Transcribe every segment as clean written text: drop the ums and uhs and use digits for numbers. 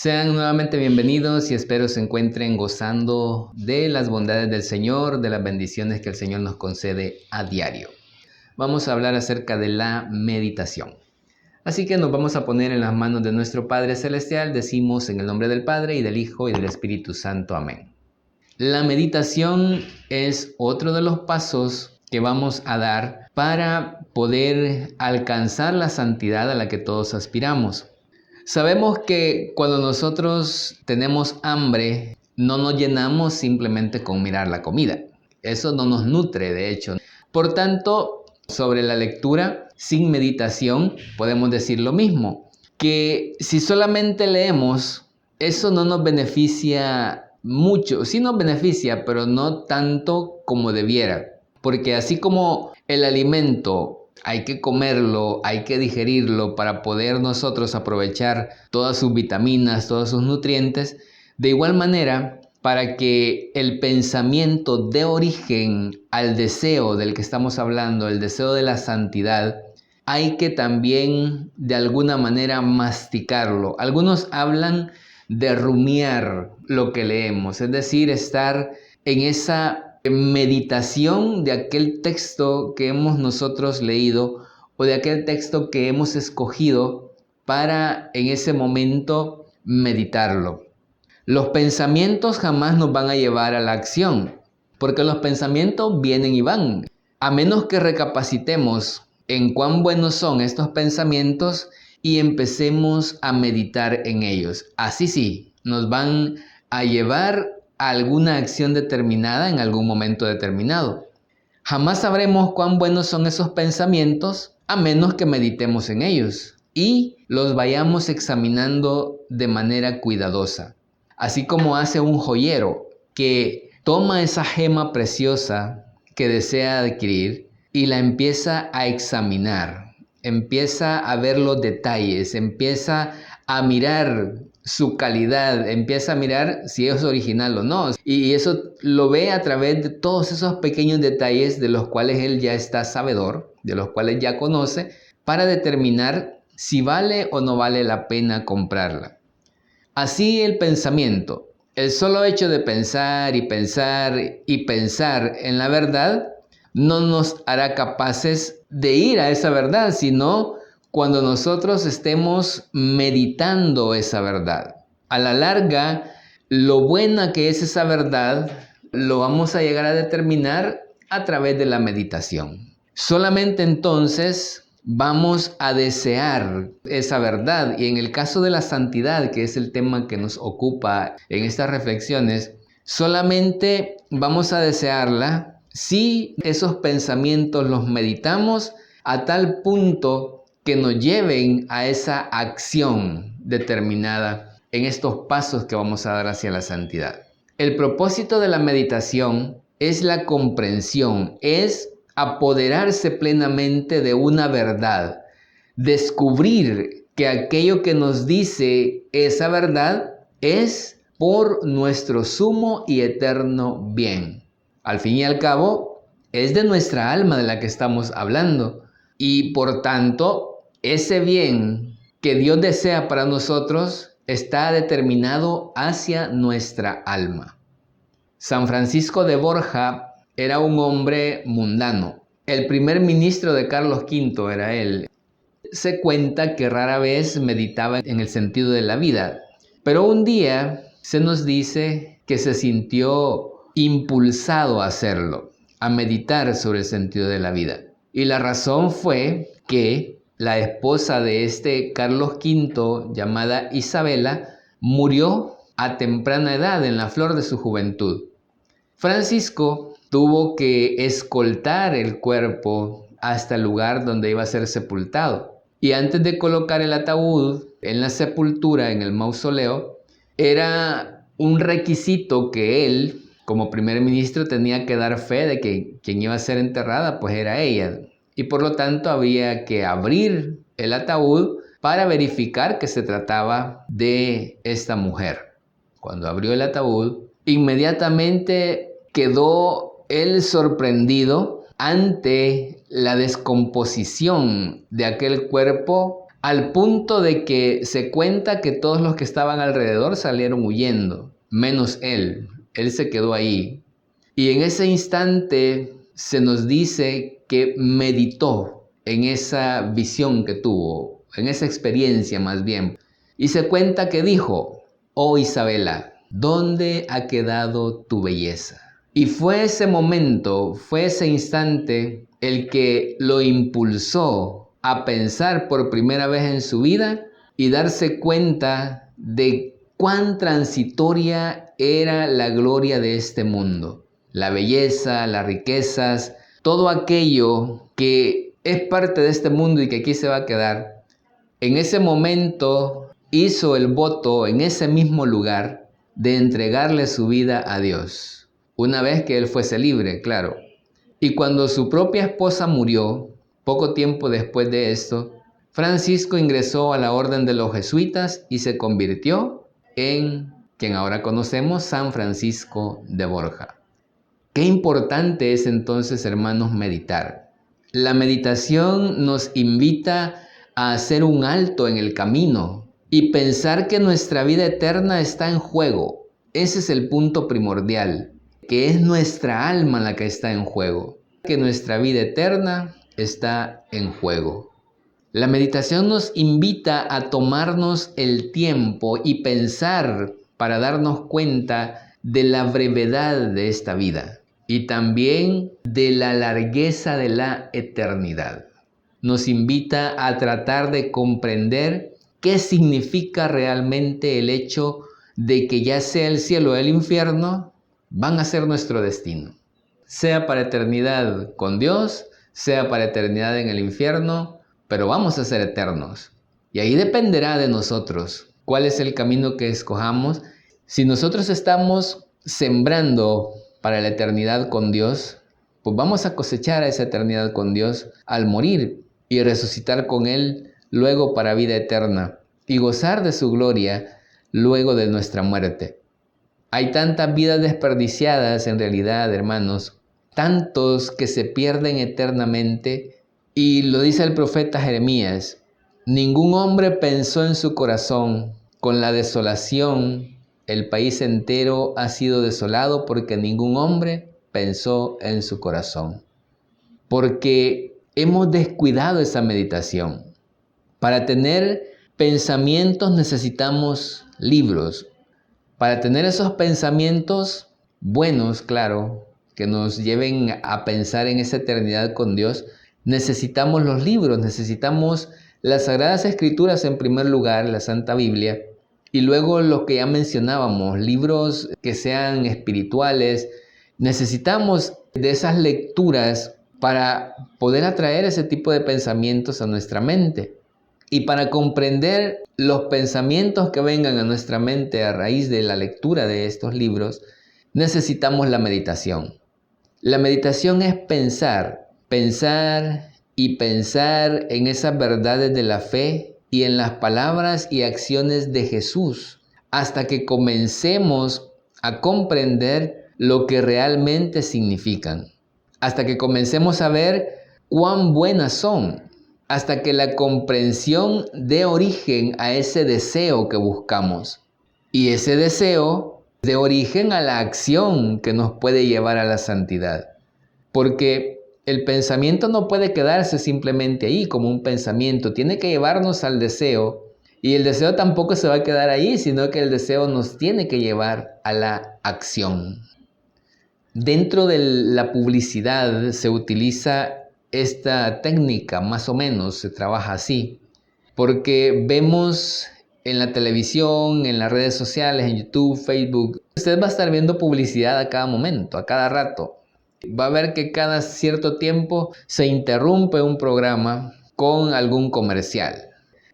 Sean nuevamente bienvenidos y espero se encuentren gozando de las bondades del Señor, de las bendiciones que el Señor nos concede a diario. Vamos a hablar acerca de la meditación. Así que nos vamos a poner en las manos de nuestro Padre Celestial. Decimos en el nombre del Padre y del Hijo y del Espíritu Santo. Amén. La meditación es otro de los pasos que vamos a dar para poder alcanzar la santidad a la que todos aspiramos. Sabemos que cuando nosotros tenemos hambre, no nos llenamos simplemente con mirar la comida. Eso no nos nutre, de hecho. Por tanto, sobre la lectura, sin meditación, podemos decir lo mismo. Que si solamente leemos, eso no nos beneficia mucho. Sí nos beneficia, pero no tanto como debiera. Porque así como el alimento hay que comerlo, hay que digerirlo para poder nosotros aprovechar todas sus vitaminas, todos sus nutrientes. De igual manera, para que el pensamiento dé origen al deseo del que estamos hablando, el deseo de la santidad, hay que también de alguna manera masticarlo. Algunos hablan de rumiar lo que leemos, es decir, estar en esa meditación de aquel texto que hemos nosotros leído o de aquel texto que hemos escogido para en ese momento meditarlo. Los pensamientos jamás nos van a llevar a la acción, porque los pensamientos vienen y van. A menos que recapacitemos en cuán buenos son estos pensamientos y empecemos a meditar en ellos. Así sí, nos van a llevar a alguna acción determinada en algún momento determinado. Jamás sabremos cuán buenos son esos pensamientos a menos que meditemos en ellos y los vayamos examinando de manera cuidadosa. Así como hace un joyero que toma esa gema preciosa que desea adquirir y la empieza a examinar, empieza a ver los detalles, empieza a mirar su calidad, empieza a mirar si es original o no. Y eso lo ve a través de todos esos pequeños detalles de los cuales él ya está sabedor, de los cuales ya conoce, para determinar si vale o no vale la pena comprarla. Así el pensamiento, el solo hecho de pensar y pensar y pensar en la verdad, no nos hará capaces de ir a esa verdad, sino cuando nosotros estemos meditando esa verdad. A la larga, lo buena que es esa verdad, lo vamos a llegar a determinar a través de la meditación. Solamente entonces vamos a desear esa verdad. Y en el caso de la santidad, que es el tema que nos ocupa en estas reflexiones, solamente vamos a desearla si esos pensamientos los meditamos a tal punto que nos lleven a esa acción determinada en estos pasos que vamos a dar hacia la santidad. El propósito de la meditación es la comprensión, es apoderarse plenamente de una verdad, descubrir que aquello que nos dice esa verdad es por nuestro sumo y eterno bien. Al fin y al cabo, es de nuestra alma de la que estamos hablando y por tanto, ese bien que Dios desea para nosotros está determinado hacia nuestra alma. San Francisco de Borja era un hombre mundano. El primer ministro de Carlos V era él. Se cuenta que rara vez meditaba en el sentido de la vida, pero un día se nos dice que se sintió impulsado a hacerlo, a meditar sobre el sentido de la vida. Y la razón fue que la esposa de este Carlos V, llamada Isabela, murió a temprana edad, en la flor de su juventud. Francisco tuvo que escoltar el cuerpo hasta el lugar donde iba a ser sepultado. Y antes de colocar el ataúd en la sepultura, en el mausoleo, era un requisito que él, como primer ministro, tenía que dar fe de que quien iba a ser enterrada, pues era ella. Y por lo tanto había que abrir el ataúd para verificar que se trataba de esta mujer. Cuando abrió el ataúd, inmediatamente quedó él sorprendido ante la descomposición de aquel cuerpo al punto de que se cuenta que todos los que estaban alrededor salieron huyendo, menos él. Él se quedó ahí. Y en ese instante se nos dice que meditó en esa visión que tuvo, en esa experiencia más bien. Y se cuenta que dijo: oh Isabela, ¿dónde ha quedado tu belleza? Y fue ese momento, fue ese instante el que lo impulsó a pensar por primera vez en su vida y darse cuenta de cuán transitoria era la gloria de este mundo. La belleza, las riquezas, todo aquello que es parte de este mundo y que aquí se va a quedar. En ese momento hizo el voto en ese mismo lugar de entregarle su vida a Dios, una vez que él fuese libre, claro. Y cuando su propia esposa murió, poco tiempo después de esto, Francisco ingresó a la orden de los jesuitas y se convirtió en quien ahora conocemos, San Francisco de Borja. Qué importante es entonces, hermanos, meditar. La meditación nos invita a hacer un alto en el camino y pensar que nuestra vida eterna está en juego. Ese es el punto primordial, que es nuestra alma la que está en juego, que nuestra vida eterna está en juego. La meditación nos invita a tomarnos el tiempo y pensar para darnos cuenta de la brevedad de esta vida y también de la largueza de la eternidad. Nos invita a tratar de comprender qué significa realmente el hecho de que ya sea el cielo o el infierno, van a ser nuestro destino. Sea para eternidad con Dios, sea para eternidad en el infierno, pero vamos a ser eternos. Y ahí dependerá de nosotros cuál es el camino que escojamos. Si nosotros estamos sembrando para la eternidad con Dios, pues vamos a cosechar esa eternidad con Dios al morir y resucitar con Él luego para vida eterna y gozar de su gloria luego de nuestra muerte. Hay tantas vidas desperdiciadas en realidad, hermanos, tantos que se pierden eternamente, y lo dice el profeta Jeremías: ningún hombre pensó en su corazón, con la desolación el país entero ha sido desolado porque ningún hombre pensó en su corazón. Porque hemos descuidado esa meditación. Para tener pensamientos necesitamos libros. Para tener esos pensamientos buenos, claro, que nos lleven a pensar en esa eternidad con Dios, necesitamos los libros, necesitamos las Sagradas Escrituras en primer lugar, la Santa Biblia, y luego lo que ya mencionábamos, libros que sean espirituales. Necesitamos de esas lecturas para poder atraer ese tipo de pensamientos a nuestra mente. Y para comprender los pensamientos que vengan a nuestra mente a raíz de la lectura de estos libros, necesitamos la meditación. La meditación es pensar y pensar en esas verdades de la fe y en las palabras y acciones de Jesús, hasta que comencemos a comprender lo que realmente significan, hasta que comencemos a ver cuán buenas son, hasta que la comprensión dé origen a ese deseo que buscamos. Y ese deseo dé origen a la acción que nos puede llevar a la santidad. Porque el pensamiento no puede quedarse simplemente ahí como un pensamiento, tiene que llevarnos al deseo. Y el deseo tampoco se va a quedar ahí, sino que el deseo nos tiene que llevar a la acción. Dentro de la publicidad se utiliza esta técnica, más o menos, se trabaja así, porque vemos en la televisión, en las redes sociales, en YouTube, Facebook, usted va a estar viendo publicidad a cada momento, a cada rato. Va a ver que cada cierto tiempo se interrumpe un programa con algún comercial.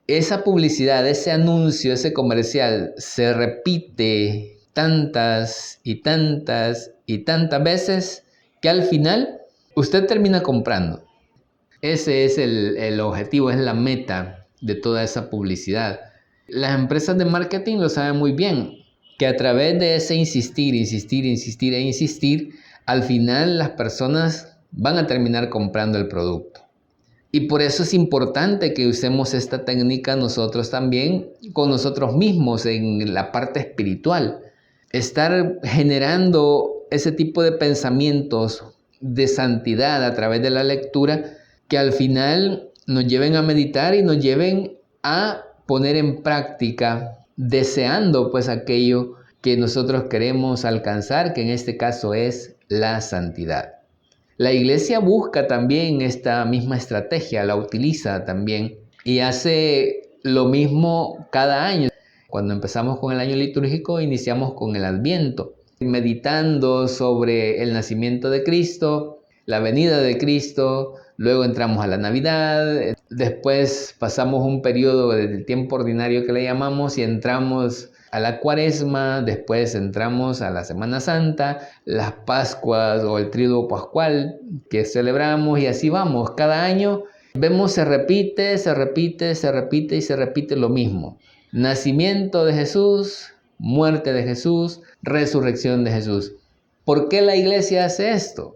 Esa publicidad, ese anuncio, ese comercial se repite tantas y tantas y tantas veces que al final usted termina comprando. Ese es el objetivo, es la meta de toda esa publicidad. Las empresas de marketing lo saben muy bien, que a través de ese insistir, al final las personas van a terminar comprando el producto. Y por eso es importante que usemos esta técnica nosotros también con nosotros mismos en la parte espiritual. Estar generando ese tipo de pensamientos de santidad a través de la lectura que al final nos lleven a meditar y nos lleven a poner en práctica, deseando pues aquello que nosotros queremos alcanzar, que en este caso es la santidad. La iglesia busca también esta misma estrategia, la utiliza también y hace lo mismo cada año. Cuando empezamos con el año litúrgico, iniciamos con el Adviento, meditando sobre el nacimiento de Cristo, la venida de Cristo, luego entramos a la Navidad, después pasamos un periodo del tiempo ordinario que le llamamos y entramos a la Cuaresma, después entramos a la Semana Santa, las Pascuas o el Tríodo Pascual que celebramos y así vamos. Cada año vemos se repite y se repite lo mismo. Nacimiento de Jesús, muerte de Jesús, resurrección de Jesús. ¿Por qué la iglesia hace esto?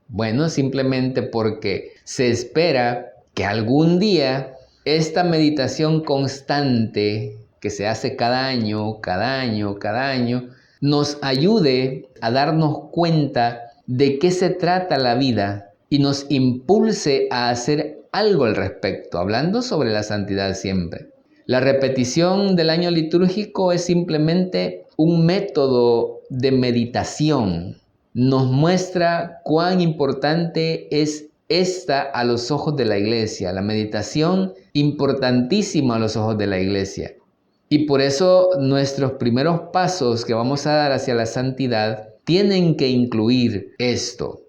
Bueno, simplemente porque se espera que algún día esta meditación constante que se hace cada año, nos ayude a darnos cuenta de qué se trata la vida y nos impulse a hacer algo al respecto, hablando sobre la santidad siempre. La repetición del año litúrgico es simplemente un método de meditación. Nos muestra cuán importante es esta a los ojos de la iglesia, la meditación importantísima a los ojos de la iglesia. Y por eso nuestros primeros pasos que vamos a dar hacia la santidad tienen que incluir esto.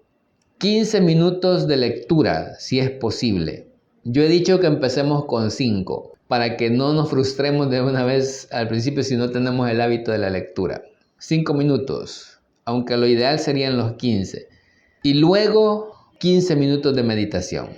15 minutos de lectura, si es posible. Yo he dicho que empecemos con 5, para que no nos frustremos de una vez al principio si no tenemos el hábito de la lectura. 5 minutos, aunque lo ideal serían los 15. Y luego 15 minutos de meditación.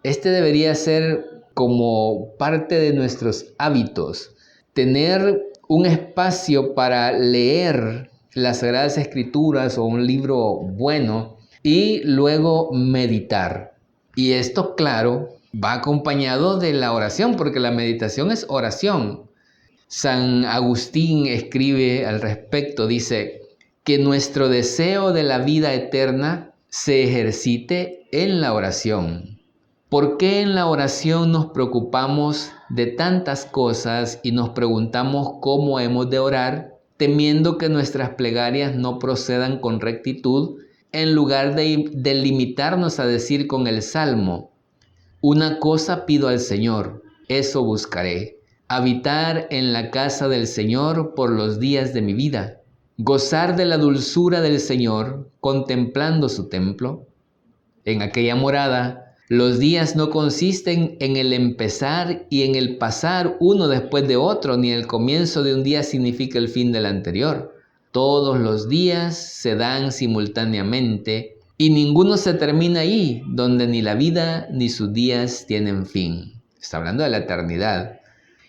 Este debería ser como parte de nuestros hábitos. Tener un espacio para leer las Sagradas Escrituras o un libro bueno y luego meditar. Y esto, claro, va acompañado de la oración, porque la meditación es oración. San Agustín escribe al respecto, dice que nuestro deseo de la vida eterna se ejercite en la oración. ¿Por qué en la oración nos preocupamos de tantas cosas y nos preguntamos cómo hemos de orar, temiendo que nuestras plegarias no procedan con rectitud, en lugar de limitarnos a decir con el Salmo: una cosa pido al Señor, eso buscaré, habitar en la casa del Señor por los días de mi vida, gozar de la dulzura del Señor, contemplando su templo? En aquella morada, los días no consisten en el empezar y en el pasar uno después de otro, ni el comienzo de un día significa el fin del anterior. Todos los días se dan simultáneamente y ninguno se termina ahí, donde ni la vida ni sus días tienen fin. Está hablando de la eternidad.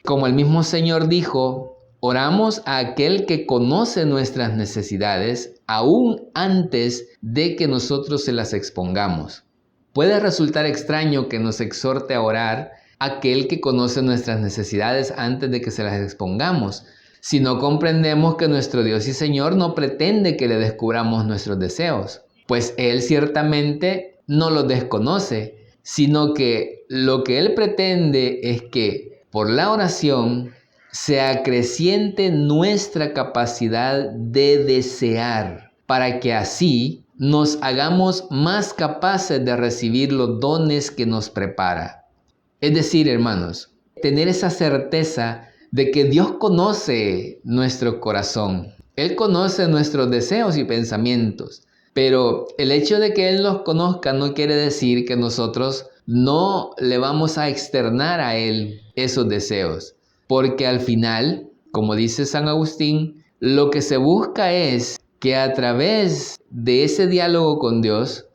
Como el mismo Señor dijo, oramos a aquel que conoce nuestras necesidades aún antes de que nosotros se las expongamos. Puede resultar extraño que nos exhorte a orar aquel que conoce nuestras necesidades antes de que se las expongamos, si no comprendemos que nuestro Dios y Señor no pretende que le descubramos nuestros deseos, pues Él ciertamente no los desconoce, sino que lo que Él pretende es que por la oración se acreciente nuestra capacidad de desear, para que así nos hagamos más capaces de recibir los dones que nos prepara. Es decir, hermanos, tener esa certeza de que Dios conoce nuestro corazón. Él conoce nuestros deseos y pensamientos, pero el hecho de que Él los conozca no quiere decir que nosotros no le vamos a externar a Él esos deseos, porque al final, como dice San Agustín, lo que se busca es que a través de ese diálogo con Dios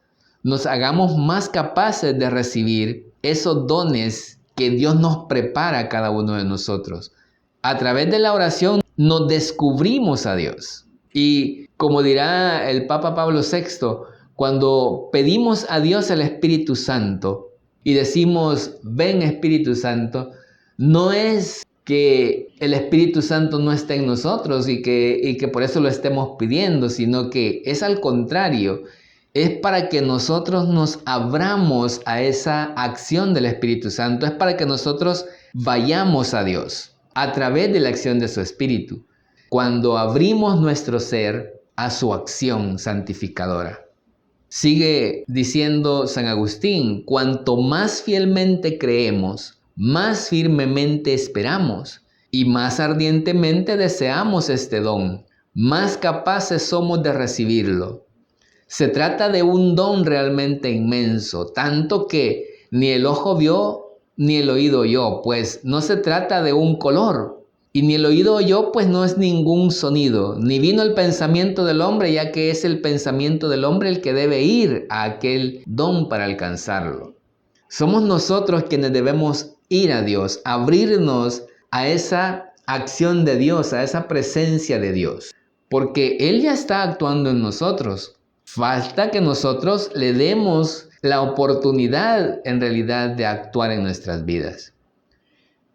nos hagamos más capaces de recibir esos dones que Dios nos prepara a cada uno de nosotros. A través de la oración nos descubrimos a Dios. Y como dirá el Papa Pablo VI, cuando pedimos a Dios el Espíritu Santo y decimos, ven Espíritu Santo, no es que el Espíritu Santo no esté en nosotros y que por eso lo estemos pidiendo, sino que es al contrario, es para que nosotros nos abramos a esa acción del Espíritu Santo, es para que nosotros vayamos a Dios a través de la acción de su Espíritu, cuando abrimos nuestro ser a su acción santificadora. Sigue diciendo San Agustín, cuanto más fielmente creemos, más firmemente esperamos y más ardientemente deseamos este don, más capaces somos de recibirlo. Se trata de un don realmente inmenso, tanto que ni el ojo vio ni el oído oyó, pues no se trata de un color. Y ni el oído oyó, pues no es ningún sonido, ni vino el pensamiento del hombre, ya que es el pensamiento del hombre el que debe ir a aquel don para alcanzarlo. Somos nosotros quienes debemos ir a Dios, abrirnos a esa acción de Dios, a esa presencia de Dios, porque Él ya está actuando en nosotros. Falta que nosotros le demos la oportunidad en realidad de actuar en nuestras vidas.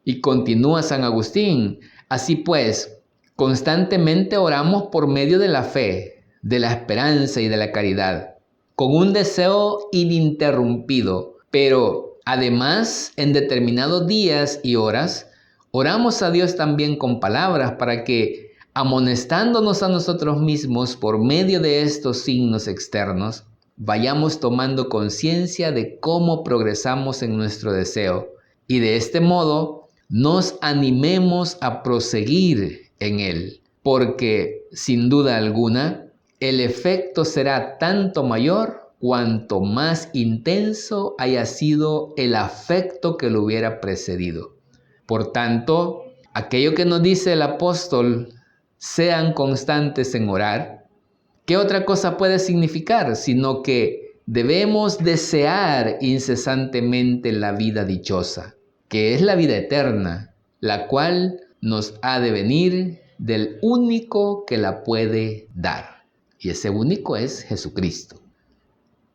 Y continúa San Agustín, así pues, constantemente oramos por medio de la fe, de la esperanza y de la caridad, con un deseo ininterrumpido, pero además en determinados días y horas, oramos a Dios también con palabras para que, amonestándonos a nosotros mismos por medio de estos signos externos, vayamos tomando conciencia de cómo progresamos en nuestro deseo y de este modo nos animemos a proseguir en él, porque sin duda alguna el efecto será tanto mayor cuanto más intenso haya sido el afecto que lo hubiera precedido. Por tanto, aquello que nos dice el apóstol, sean constantes en orar, ¿qué otra cosa puede significar? Sino que debemos desear incesantemente la vida dichosa, que es la vida eterna, la cual nos ha de venir del único que la puede dar. Y ese único es Jesucristo.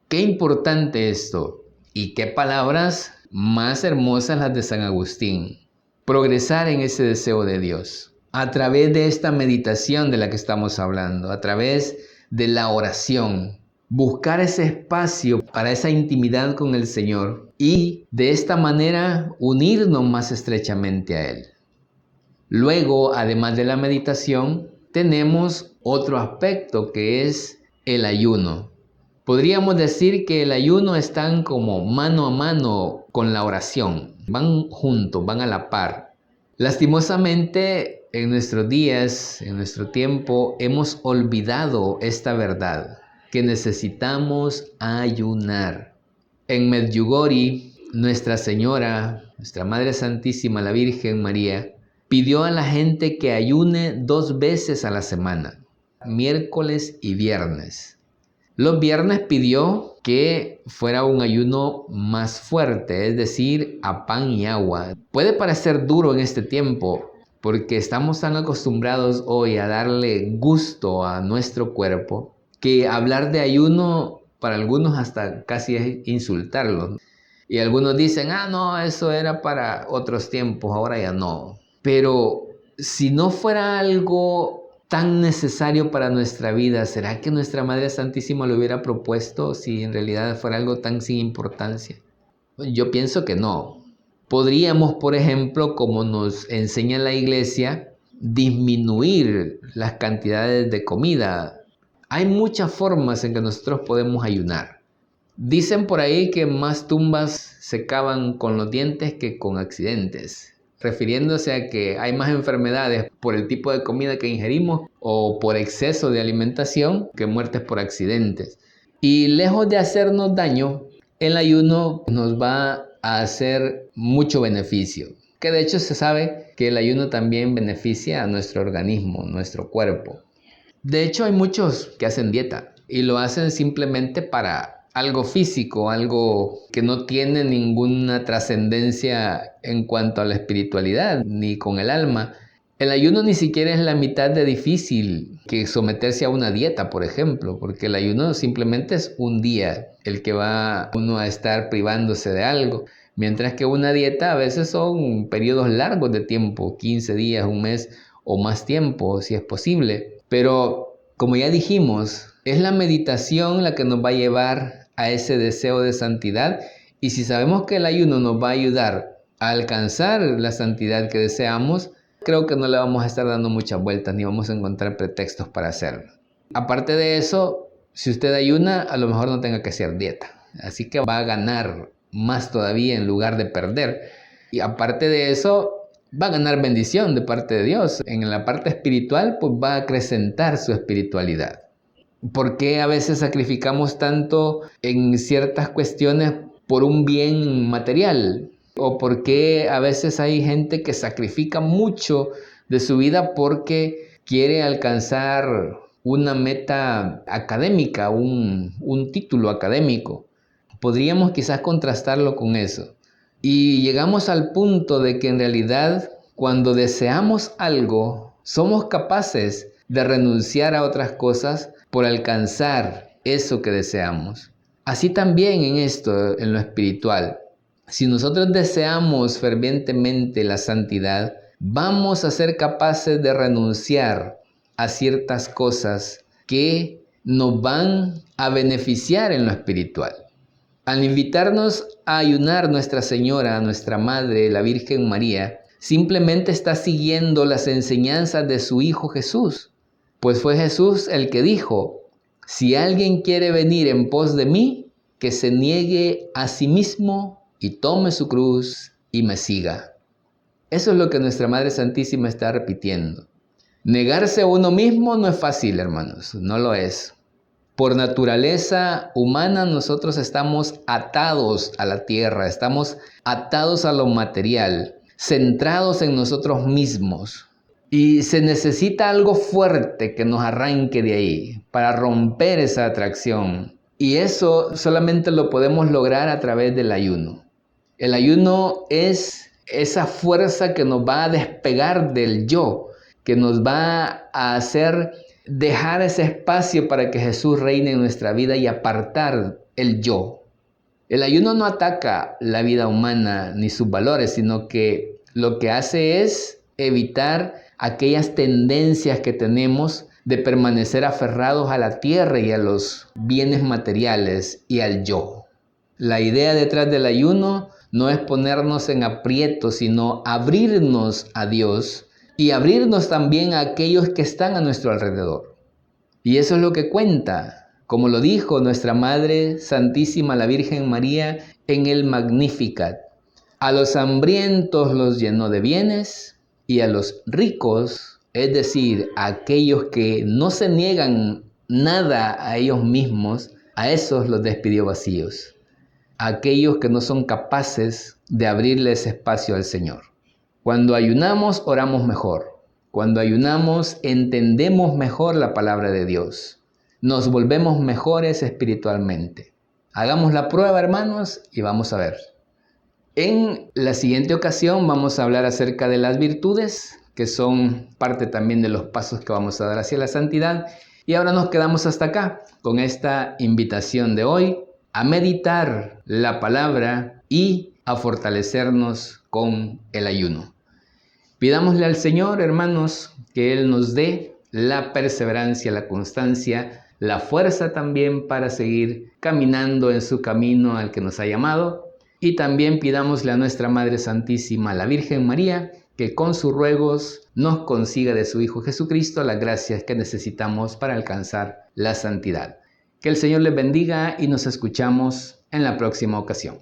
Qué importante esto y qué palabras más hermosas las de San Agustín. Progresar en ese deseo de Dios a través de esta meditación de la que estamos hablando, a través de la oración. Buscar ese espacio para esa intimidad con el Señor y de esta manera unirnos más estrechamente a Él. Luego, además de la meditación, tenemos otro aspecto que es el ayuno. Podríamos decir que el ayuno están como mano a mano con la oración, van juntos, van a la par. Lastimosamente, en nuestros días, en nuestro tiempo, hemos olvidado esta verdad, que necesitamos ayunar. En Medjugorje, Nuestra Señora, nuestra Madre Santísima, la Virgen María, pidió a la gente que ayune 2 veces a la semana, miércoles y viernes. Los viernes pidió que fuera un ayuno más fuerte, es decir, a pan y agua. Puede parecer duro en este tiempo, porque estamos tan acostumbrados hoy a darle gusto a nuestro cuerpo, que hablar de ayuno para algunos hasta casi es insultarlos. Y algunos dicen, no, eso era para otros tiempos, ahora ya no. Pero si no fuera algo tan necesario para nuestra vida, ¿será que nuestra Madre Santísima lo hubiera propuesto si en realidad fuera algo tan sin importancia? Yo pienso que no. Podríamos, por ejemplo, como nos enseña la Iglesia, disminuir las cantidades de comida. Hay muchas formas en que nosotros podemos ayunar. Dicen por ahí que más tumbas se cavan con los dientes que con accidentes, refiriéndose a que hay más enfermedades por el tipo de comida que ingerimos o por exceso de alimentación que muertes por accidentes. Y lejos de hacernos daño, el ayuno nos va a hacer mucho beneficio. Que de hecho se sabe que el ayuno también beneficia a nuestro organismo, nuestro cuerpo. De hecho hay muchos que hacen dieta y lo hacen simplemente para algo físico, algo que no tiene ninguna trascendencia en cuanto a la espiritualidad ni con el alma. El ayuno ni siquiera es la mitad de difícil que someterse a una dieta, por ejemplo, porque el ayuno simplemente es un día el que va uno a estar privándose de algo, mientras que una dieta a veces son periodos largos de tiempo, 15 días, un mes o más tiempo, si es posible. Pero como ya dijimos, es la meditación la que nos va a llevar a ese deseo de santidad, y si sabemos que el ayuno nos va a ayudar a alcanzar la santidad que deseamos, creo que no le vamos a estar dando muchas vueltas ni vamos a encontrar pretextos para hacerlo. Aparte de eso, si usted ayuna, a lo mejor no tenga que hacer dieta. Así que va a ganar más todavía en lugar de perder. Y aparte de eso, va a ganar bendición de parte de Dios. En la parte espiritual, pues va a acrecentar su espiritualidad. ¿Por qué a veces sacrificamos tanto en ciertas cuestiones por un bien material? ¿O por qué a veces hay gente que sacrifica mucho de su vida porque quiere alcanzar una meta académica, un título académico? Podríamos quizás contrastarlo con eso. Y llegamos al punto de que en realidad cuando deseamos algo, somos capaces de renunciar a otras cosas por alcanzar eso que deseamos. Así también en esto, en lo espiritual. Si nosotros deseamos fervientemente la santidad, vamos a ser capaces de renunciar a ciertas cosas que nos van a beneficiar en lo espiritual. Al invitarnos a ayunar Nuestra Señora, nuestra Madre, la Virgen María, simplemente está siguiendo las enseñanzas de su Hijo Jesús. Pues fue Jesús el que dijo: si alguien quiere venir en pos de mí, que se niegue a sí mismo y tome su cruz y me siga. Eso es lo que nuestra Madre Santísima está repitiendo. Negarse a uno mismo no es fácil, hermanos, no lo es. Por naturaleza humana nosotros estamos atados a la tierra, estamos atados a lo material, centrados en nosotros mismos. Y se necesita algo fuerte que nos arranque de ahí para romper esa atracción. Y eso solamente lo podemos lograr a través del ayuno. El ayuno es esa fuerza que nos va a despegar del yo, que nos va a hacer dejar ese espacio para que Jesús reine en nuestra vida y apartar el yo. El ayuno no ataca la vida humana ni sus valores, sino que lo que hace es evitar aquellas tendencias que tenemos de permanecer aferrados a la tierra y a los bienes materiales y al yo. La idea detrás del ayuno no es ponernos en aprietos, sino abrirnos a Dios y abrirnos también a aquellos que están a nuestro alrededor. Y eso es lo que cuenta, como lo dijo nuestra Madre Santísima, la Virgen María, en el Magnificat. A los hambrientos los llenó de bienes y a los ricos, es decir, a aquellos que no se niegan nada a ellos mismos, a esos los despidió vacíos. A aquellos que no son capaces de abrirle ese espacio al Señor. Cuando ayunamos, oramos mejor. Cuando ayunamos, entendemos mejor la palabra de Dios. Nos volvemos mejores espiritualmente. Hagamos la prueba, hermanos, y vamos a ver. En la siguiente ocasión vamos a hablar acerca de las virtudes, que son parte también de los pasos que vamos a dar hacia la santidad. Y ahora nos quedamos hasta acá con esta invitación de hoy a meditar la palabra y a fortalecernos con el ayuno. Pidámosle al Señor, hermanos, que Él nos dé la perseverancia, la constancia, la fuerza también para seguir caminando en su camino al que nos ha llamado. Y también pidámosle a nuestra Madre Santísima, la Virgen María, que con sus ruegos nos consiga de su Hijo Jesucristo las gracias que necesitamos para alcanzar la santidad. Que el Señor les bendiga y nos escuchamos en la próxima ocasión.